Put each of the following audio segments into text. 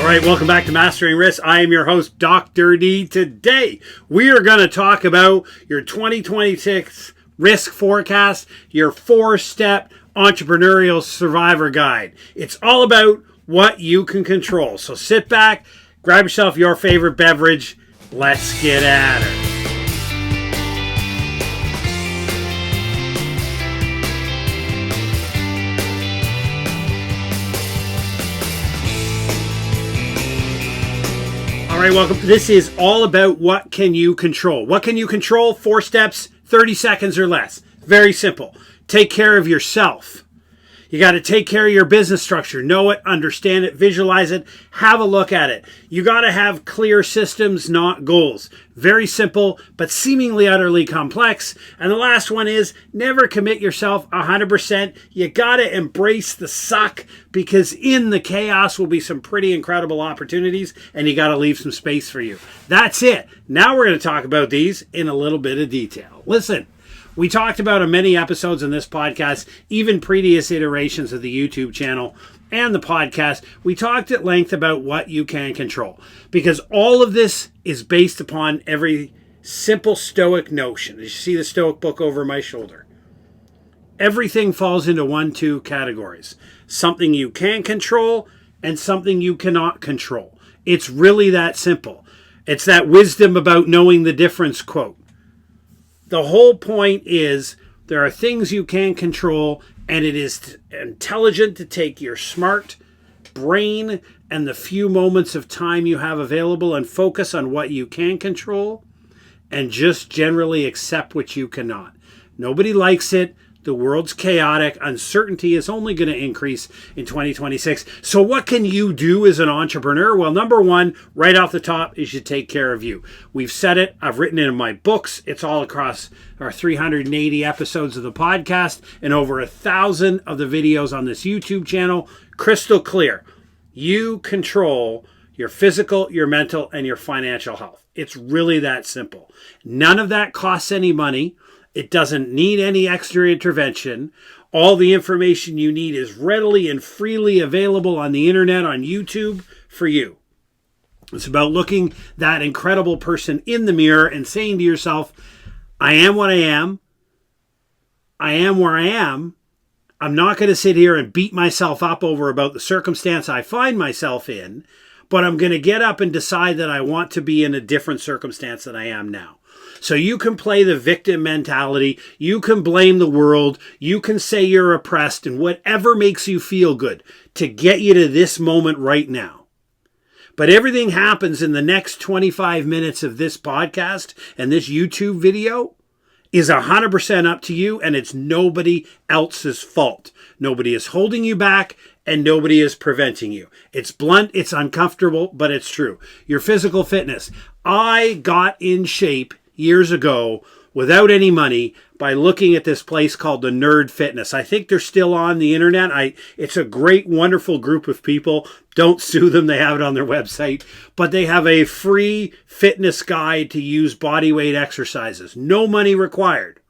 right, welcome back to Mastering Risk. I am your host, Dr. D. Today, we are going to talk about your 2026 risk forecast, your 4-step entrepreneurial survivor guide. It's all about what you can control. So sit back, grab yourself your favorite beverage. Let's get at it. All right, welcome. This is all about what can you control. What can you control? 4 steps, 30 seconds or less. Very simple. Take care of yourself. You got to take care of your business structure. Know it, understand it, visualize it, have a look at it. You got to have clear systems, not goals. Very simple, but seemingly utterly complex. And the last one is never commit yourself 100%. You got to embrace the suck, because in the chaos will be some pretty incredible opportunities, and you got to leave some space for you. That's it. Now we're going to talk about these in a little bit of detail. Listen. We talked about in many episodes in this podcast, even previous iterations of the YouTube channel and the podcast, we talked at length about what you can control. Because all of this is based upon every simple Stoic notion. You see the Stoic book over my shoulder. Everything falls into 1-2 categories. Something you can control and something you cannot control. It's really that simple. It's that wisdom about knowing the difference quote. The whole point is there are things you can control, and it is intelligent to take your smart brain and the few moments of time you have available and focus on what you can control and just generally accept what you cannot. Nobody likes it. The world's chaotic. Uncertainty is only going to increase in 2026. So what can you do as an entrepreneur? Well, number one, right off the top, is you take care of you. We've said it. I've written it in my books. It's all across our 380 episodes of the podcast and over 1,000 of the videos on this YouTube channel. Crystal clear. You control your physical, your mental, and your financial health. It's really that simple. None of that costs any money. It doesn't need any extra intervention. All the information you need is readily and freely available on the internet, on YouTube, for you. It's about looking that incredible person in the mirror and saying to yourself, I am what I am. I am where I am. I'm not going to sit here and beat myself up over about the circumstance I find myself in, but I'm going to get up and decide that I want to be in a different circumstance than I am now. So you can play the victim mentality, you can blame the world, you can say you're oppressed, and whatever makes you feel good to get you to this moment right now. But everything happens in the next 25 minutes of this podcast and this YouTube video is 100% up to you, and it's nobody else's fault. Nobody is holding you back, and nobody is preventing you. It's blunt, it's uncomfortable, but it's true. Your physical fitness. I got in shape years ago without any money by looking at this place called the Nerd Fitness. I think they're still on the internet. It's a great, wonderful group of people. Don't sue them. They have it on their website. But they have a free fitness guide to use bodyweight exercises. No money required.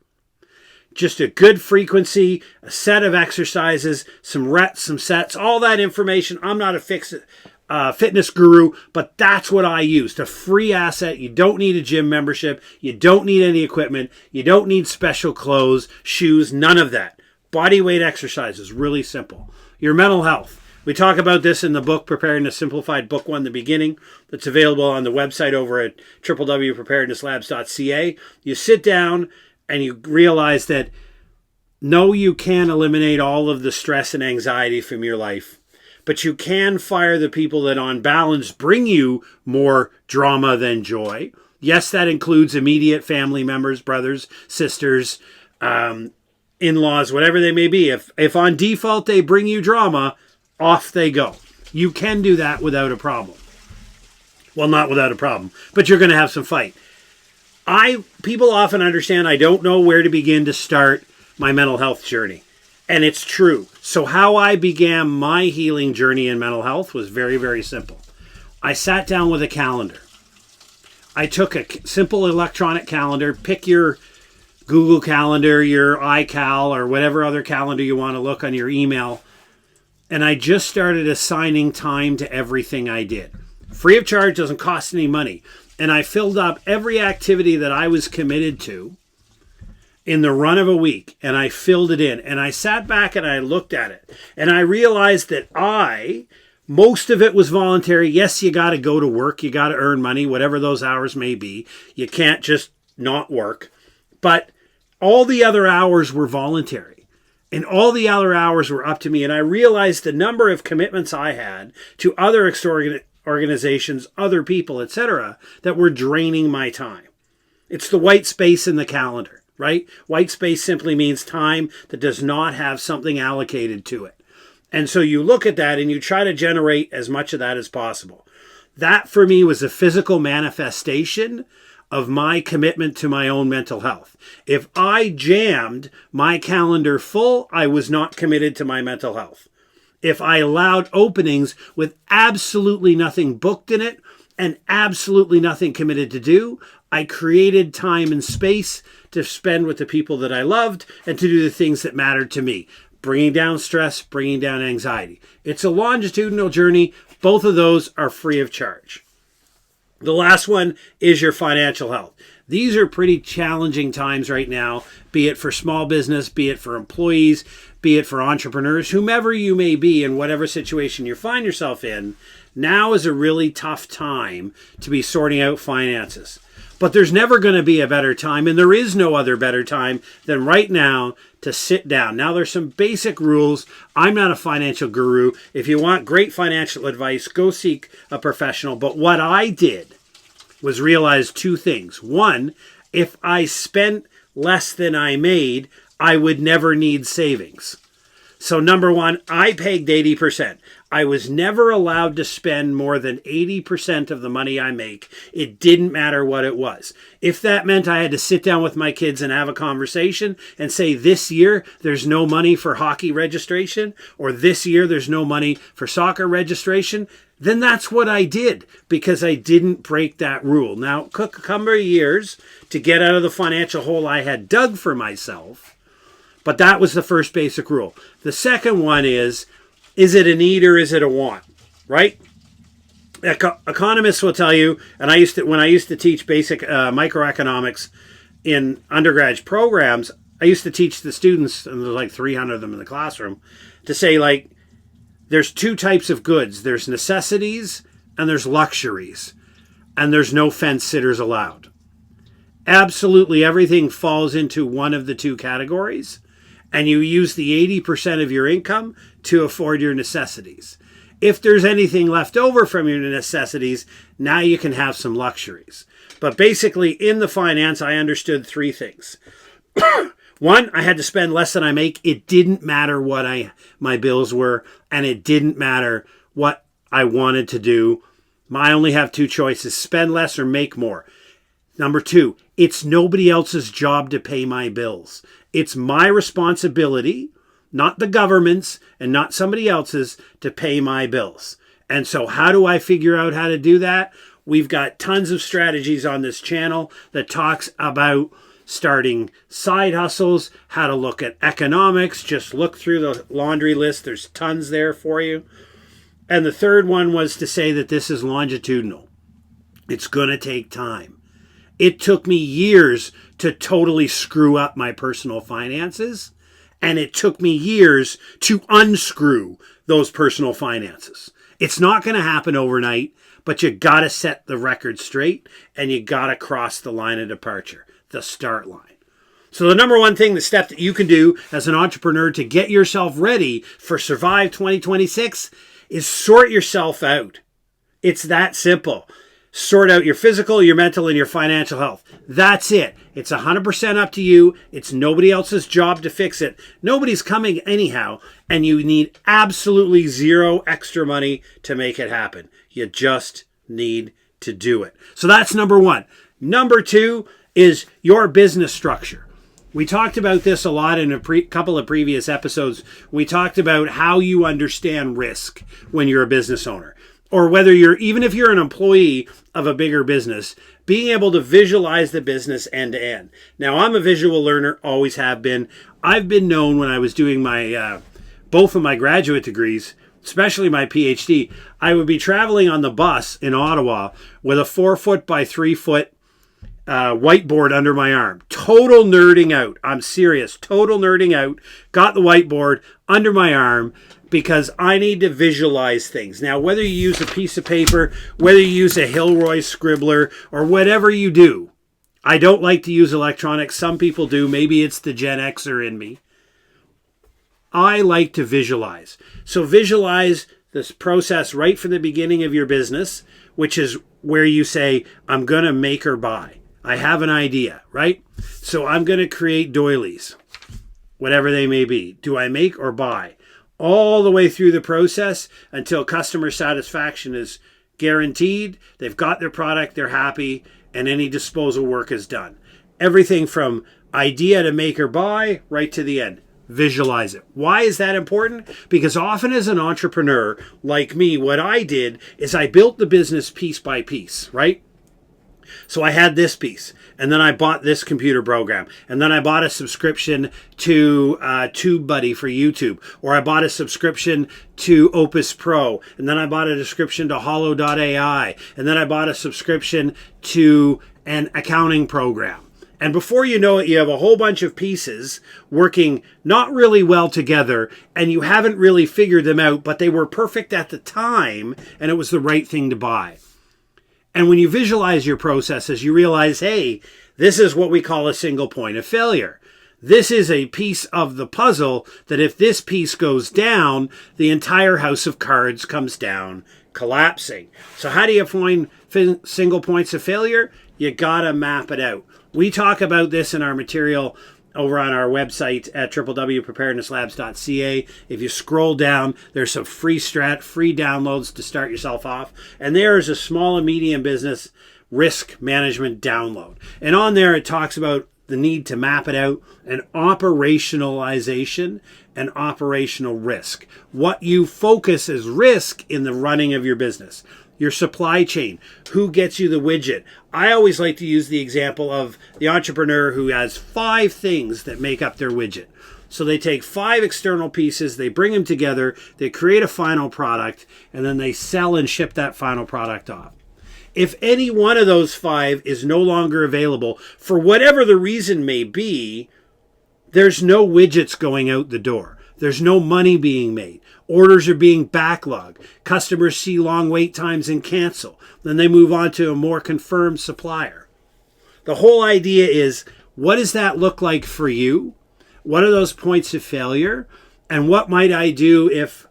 Just a good frequency, a set of exercises, some reps, some sets, all that information. I'm not a fitness guru, but that's what I used. A free asset. You don't need a gym membership. You don't need any equipment. You don't need special clothes, shoes, none of that. Body weight exercise is really simple. Your mental health. We talk about this in the book, Preparedness Simplified, Book 1, The Beginning, that's available on the website over at www.preparednesslabs.ca. You sit down and you realize that no, you can't eliminate all of the stress and anxiety from your life. But you can fire the people that on balance bring you more drama than joy. Yes, that includes immediate family members, brothers, sisters, in-laws, whatever they may be. If on default they bring you drama, off they go. You can do that without a problem. Well, not without a problem, but you're going to have some fight. People often understand I don't know where to begin to start my mental health journey. And it's true. So how I began my healing journey in mental health was very, very simple. I sat down with a calendar. I took a simple electronic calendar. Pick your Google Calendar, your iCal, or whatever other calendar you want to look on your email. and I just started assigning time to everything I did. Free of charge, doesn't cost any money. And I filled up every activity that I was committed to in the run of a week, and I filled it in. And I sat back and I looked at it, and I realized that most of it was voluntary. Yes, you got to go to work. You got to earn money, whatever those hours may be. You can't just not work. But all the other hours were voluntary. And all the other hours were up to me. And I realized the number of commitments I had to other organizations, other people, etc., that were draining my time. It's the white space in the calendar, right? White space simply means time that does not have something allocated to it. And so you look at that and you try to generate as much of that as possible. That for me was a physical manifestation of my commitment to my own mental health. If I jammed my calendar full, I was not committed to my mental health. If I allowed openings with absolutely nothing booked in it and absolutely nothing committed to do, I created time and space to spend with the people that I loved and to do the things that mattered to me. Bringing down stress, bringing down anxiety. It's a longitudinal journey. Both of those are free of charge. The last one is your financial health. These are pretty challenging times right now, be it for small business, be it for employees, be it for entrepreneurs, whomever you may be in whatever situation you find yourself in. Now is a really tough time to be sorting out finances. But there's never going to be a better time, and there is no other better time than right now to sit down. Now, there's some basic rules. I'm not a financial guru. If you want great financial advice, go seek a professional. But what I did was realize two things. One, if I spent less than I made, I would never need savings. So number one, I pegged 80%. I was never allowed to spend more than 80% of the money I make. It didn't matter what it was. If that meant I had to sit down with my kids and have a conversation and say, this year there's no money for hockey registration, or this year there's no money for soccer registration, then that's what I did, because I didn't break that rule. Now, it took a couple of years to get out of the financial hole I had dug for myself, but that was the first basic rule. The second one is it a need or is it a want, right? Economists will tell you, and when I used to teach basic microeconomics in undergrad programs, I used to teach the students, and there's like 300 of them in the classroom, to say, like, there's two types of goods. There's necessities and there's luxuries, and there's no fence sitters allowed. Absolutely everything falls into one of the two categories, and you use the 80% of your income to afford your necessities. If there's anything left over from your necessities, now you can have some luxuries. But basically, in the finance, I understood three things. One, I had to spend less than I make. It didn't matter what my bills were, and it didn't matter what I wanted to do. I only have two choices: spend less or make more. Number two, it's nobody else's job to pay my bills. It's my responsibility, not the government's and not somebody else's, to pay my bills. And so how do I figure out how to do that? We've got tons of strategies on this channel that talks about starting side hustles, how to look at economics. Just look through the laundry list. There's tons there for you. And the third one was to say that this is longitudinal. It's going to take time. It took me years to totally screw up my personal finances, and it took me years to unscrew those personal finances. It's not going to happen overnight, but you got to set the record straight, and you got to cross the line of departure, the start line. So the number one thing, the step that you can do as an entrepreneur to get yourself ready for Survive 2026 is sort yourself out. It's that simple. Sort out your physical, your mental, and your financial health. That's it. It's 100% up to you. It's nobody else's job to fix it. Nobody's coming anyhow, and you need absolutely zero extra money to make it happen. You just need to do it. So that's number one. Number two is your business structure. We talked about this a lot in a couple of previous episodes. We talked about how you understand risk when you're a business owner. Or whether even if you're an employee of a bigger business, being able to visualize the business end to end. Now, I'm a visual learner, always have been. I've been known when I was doing my both of my graduate degrees, especially my PhD, I would be traveling on the bus in Ottawa with a 4-foot by 3-foot whiteboard under my arm. Total nerding out. I'm serious. Total nerding out. Got the whiteboard under my arm because I need to visualize things. Now, whether you use a piece of paper, whether you use a Hilroy scribbler, or whatever you do, I don't like to use electronics. Some people do. Maybe it's the Gen Xer in me. I like to visualize. So visualize this process right from the beginning of your business, which is where you say, I'm going to make or buy. I have an idea, right? So I'm going to create doilies, whatever they may be. Do I make or buy? All the way through the process until customer satisfaction is guaranteed. They've got their product, they're happy, and any disposal work is done. Everything from idea to make or buy right to the end. Visualize it. Why is that important? Because often as an entrepreneur like me, what I did is I built the business piece by piece, right? So I had this piece, and then I bought this computer program, and then I bought a subscription to TubeBuddy for YouTube, or I bought a subscription to Opus Pro, and then I bought a subscription to Hollow.ai, and then I bought a subscription to an accounting program. And before you know it, you have a whole bunch of pieces working not really well together, and you haven't really figured them out, but they were perfect at the time, and it was the right thing to buy. And when you visualize your processes, you realize, hey, this is what we call a single point of failure. This is a piece of the puzzle that if this piece goes down, the entire house of cards comes down, collapsing. So how do you find single points of failure? You gotta map it out. We talk about this in our material over on our website at www.preparednesslabs.ca. If you scroll down, there's some free downloads to start yourself off. And there is a small and medium business risk management download. And on there, it talks about the need to map it out, and operationalization and operational risk. What you focus as risk in the running of your business. Your supply chain, who gets you the widget. I always like to use the example of the entrepreneur who has 5 things that make up their widget. So they take 5 external pieces, they bring them together, they create a final product, and then they sell and ship that final product off. If any one of those 5 is no longer available, for whatever the reason may be, there's no widgets going out the door. There's no money being made. Orders are being backlogged. Customers see long wait times and cancel. Then they move on to a more confirmed supplier. The whole idea is, what does that look like for you? What are those points of failure? And what might I do if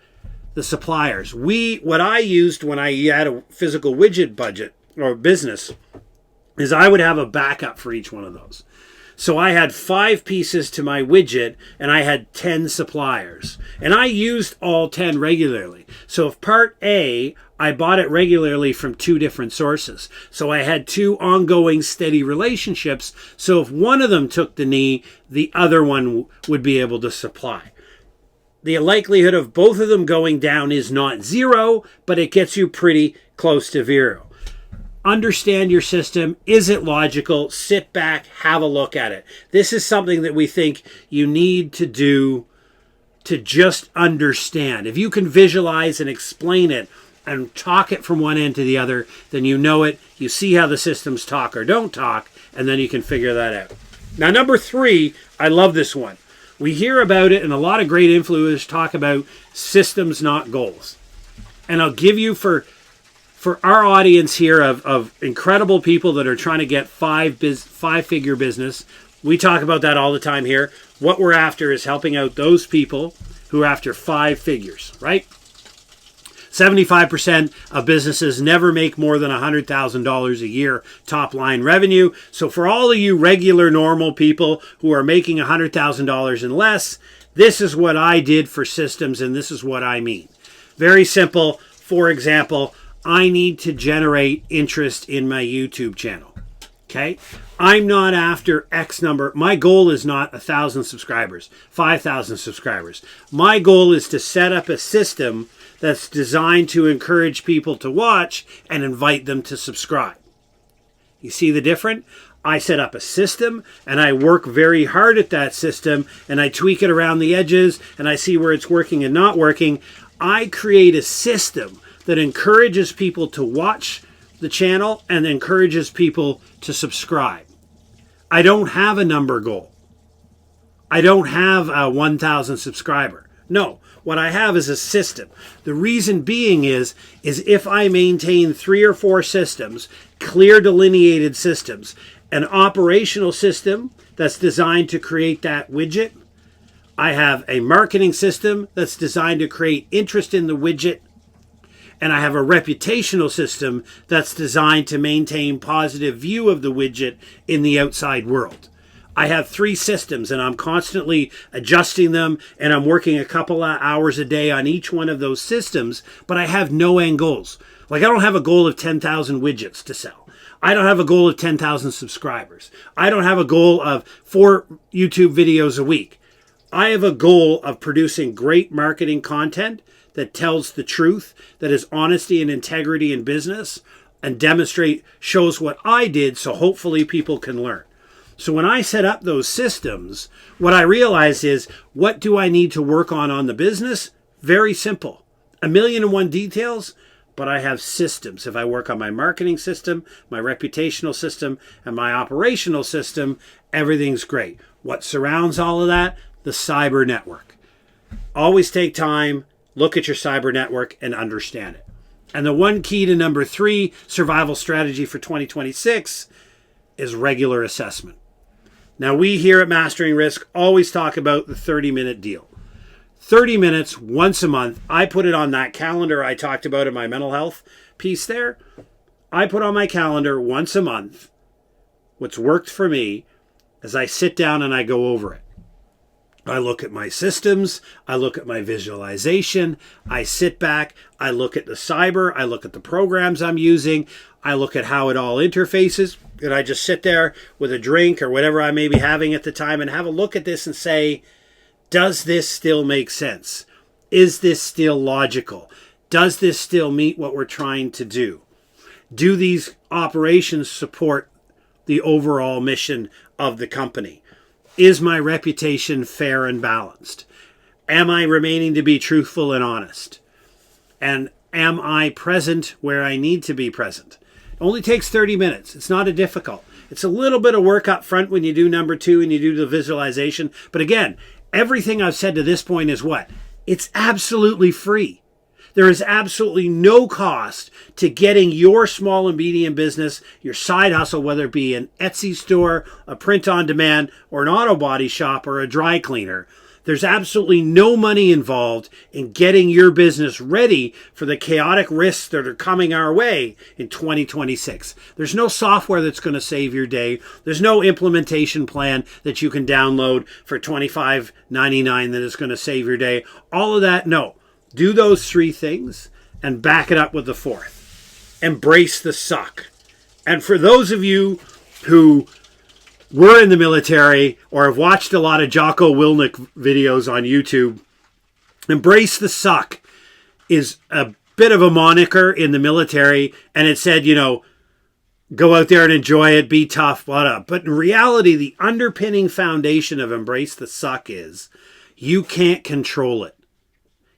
the suppliers? What I used when I had a physical widget budget or business is I would have a backup for each one of those. So I had 5 pieces to my widget, and I had 10 suppliers. And I used all 10 regularly. So if part A, I bought it regularly from 2 different sources. So I had 2 ongoing steady relationships. So if one of them took the knee, the other one would be able to supply. The likelihood of both of them going down is not 0, but it gets you pretty close to 0. Understand your system. Is it logical? Sit back, have a look at it. This is something that we think you need to do to just understand. If you can visualize and explain it and talk it from one end to the other, then you know it. You see how the systems talk or don't talk, and then you can figure that out. Now, number 3, I love this one. We hear about it, and a lot of great influencers talk about systems, not goals. And I'll give you for our audience here of incredible people that are trying to get 5-figure business, we talk about that all the time here. What we're after is helping out those people who are after 5 figures, right? 75% of businesses never make more than $100,000 a year top line revenue. So for all of you regular, normal people who are making $100,000 and less, this is what I did for systems, and this is what I mean. Very simple. For example, I need to generate interest in my YouTube channel. Okay? I'm not after X number. My goal is not 1,000 subscribers, 5,000 subscribers. My goal is to set up a system that's designed to encourage people to watch and invite them to subscribe. You see the difference? I set up a system and I work very hard at that system and I tweak it around the edges and I see where it's working and not working. I create a system that encourages people to watch the channel and encourages people to subscribe. I don't have a number goal. I don't have a 1,000 subscriber. No, what I have is a system. The reason being is if I maintain 3 or 4 systems, clear delineated systems, an operational system that's designed to create that widget. I have a marketing system that's designed to create interest in the widget. And I have a reputational system that's designed to maintain positive view of the widget in the outside world. I have 3 systems and I'm constantly adjusting them and I'm working a couple of hours a day on each one of those systems, but I have no end goals. Like I don't have a goal of 10,000 widgets to sell. I don't have a goal of 10,000 subscribers. I don't have a goal of 4 YouTube videos a week. I have a goal of producing great marketing content that tells the truth, that is honesty and integrity in business, and shows what I did so hopefully people can learn. So when I set up those systems, what I realized is, what do I need to work on the business? Very simple. 1,000,001 details, but I have systems. If I work on my marketing system, my reputational system, and my operational system, everything's great. What surrounds all of that? The cyber network. Always take time, look at your cyber network, and understand it. And the one key to number 3 survival strategy for 2026 is regular assessment. Now, we here at Mastering Risk always talk about the 30-minute deal. 30 minutes once a month. I put it on that calendar I talked about in my mental health piece there. I put on my calendar once a month what's worked for me as I sit down and I go over it. I look at my systems, I look at my visualization, I sit back, I look at the cyber, I look at the programs I'm using, I look at how it all interfaces, and I just sit there with a drink or whatever I may be having at the time and have a look at this and say, does this still make sense? Is this still logical? Does this still meet what we're trying to do? Do these operations support the overall mission of the company? Is my reputation fair and balanced? Am I remaining to be truthful and honest? And am I present where I need to be present? It only takes 30 minutes. It's not a difficult. It's a little bit of work up front when you do number 2 and you do the visualization. But again, everything I've said to this point is what? It's absolutely free. There is absolutely no cost to getting your small and medium business, your side hustle, whether it be an Etsy store, a print on demand, or an auto body shop, or a dry cleaner. There's absolutely no money involved in getting your business ready for the chaotic risks that are coming our way in 2026. There's no software that's going to save your day. There's no implementation plan that you can download for $25.99 that is going to save your day. All of that, no. Do those 3 things and back it up with the 4th. Embrace the suck. And for those of you who were in the military or have watched a lot of Jocko Willink videos on YouTube, embrace the suck is a bit of a moniker in the military. And it said, go out there and enjoy it, be tough, whatever. But in reality, the underpinning foundation of embrace the suck is you can't control it.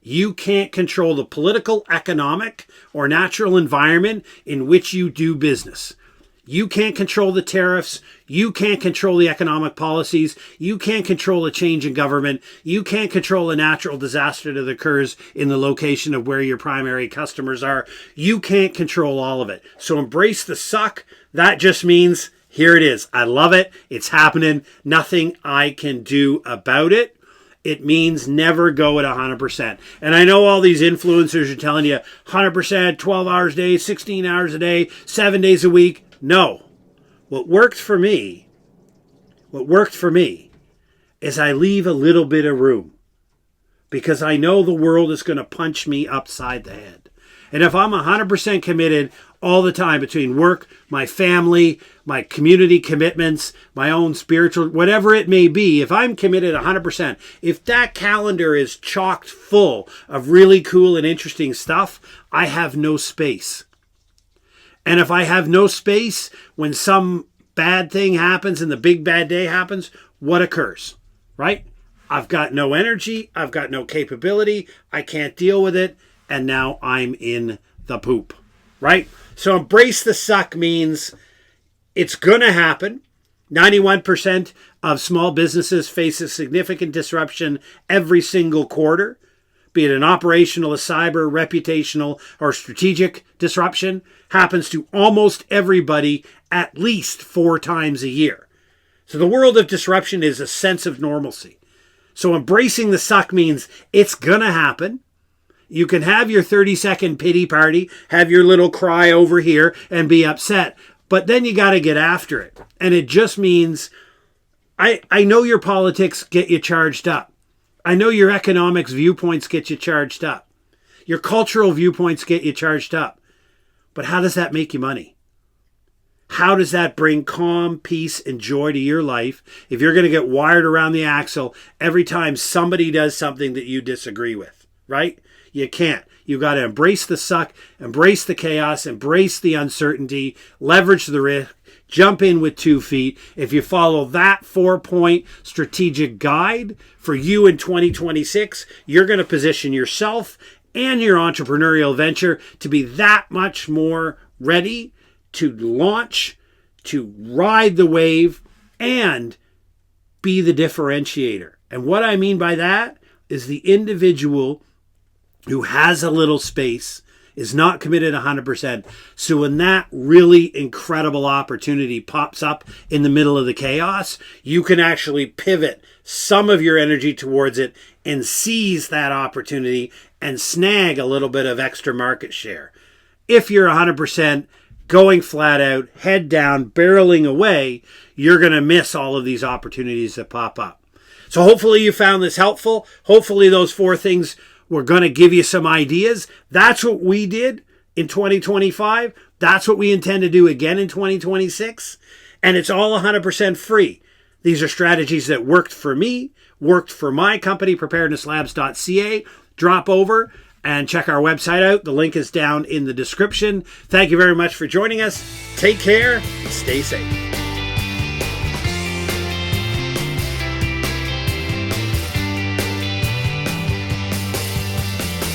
You can't control the political, economic, or natural environment in which you do business. You can't control the tariffs. You can't control the economic policies. You can't control a change in government. You can't control a natural disaster that occurs in the location of where your primary customers are. You can't control all of it. So embrace the suck. That just means, here it is. I love it. It's happening. Nothing I can do about it. It means never go at 100%. And I know all these influencers are telling you 100%, 12 hours a day, 16 hours a day, 7 days a week. No. What worked for me is I leave a little bit of room because I know the world is going to punch me upside the head. And if I'm 100% committed all the time between work, my family, my community commitments, my own spiritual, whatever it may be, if I'm committed 100%, if that calendar is chocked full of really cool and interesting stuff, I have no space. And if I have no space when some bad thing happens and the big bad day happens, what occurs, right? I've got no energy. I've got no capability. I can't deal with it. And now I'm in the poop, right? So embrace the suck means it's going to happen. 91% of small businesses face a significant disruption every single quarter, be it an operational, a cyber, reputational, or strategic disruption, happens to almost everybody at least 4 times a year. So the world of disruption is a sense of normalcy. So embracing the suck means it's going to happen. You can have your 30-second pity party, have your little cry over here and be upset, but then you got to get after it. And it just means, I know your politics get you charged up. I know your economics viewpoints get you charged up. Your cultural viewpoints get you charged up. But how does that make you money? How does that bring calm, peace, and joy to your life if you're going to get wired around the axle every time somebody does something that you disagree with, right? You can't. You got to embrace the suck, embrace the chaos, embrace the uncertainty, leverage the risk, jump in with 2 feet. If you follow that 4-point strategic guide for you in 2026, you're going to position yourself and your entrepreneurial venture to be that much more ready to launch, to ride the wave, and be the differentiator. And what I mean by that is the individual who has a little space, is not committed 100%. So when that really incredible opportunity pops up in the middle of the chaos, you can actually pivot some of your energy towards it and seize that opportunity and snag a little bit of extra market share. If you're 100% going flat out, head down, barreling away, you're going to miss all of these opportunities that pop up. So hopefully you found this helpful. Hopefully those 4 things were going to give you some ideas. That's what we did in 2025. That's what we intend to do again in 2026. And it's all 100% free. These are strategies that worked for me, worked for my company, preparednesslabs.ca. Drop over and check our website out. The link is down in the description. Thank you very much for joining us. Take care and stay safe.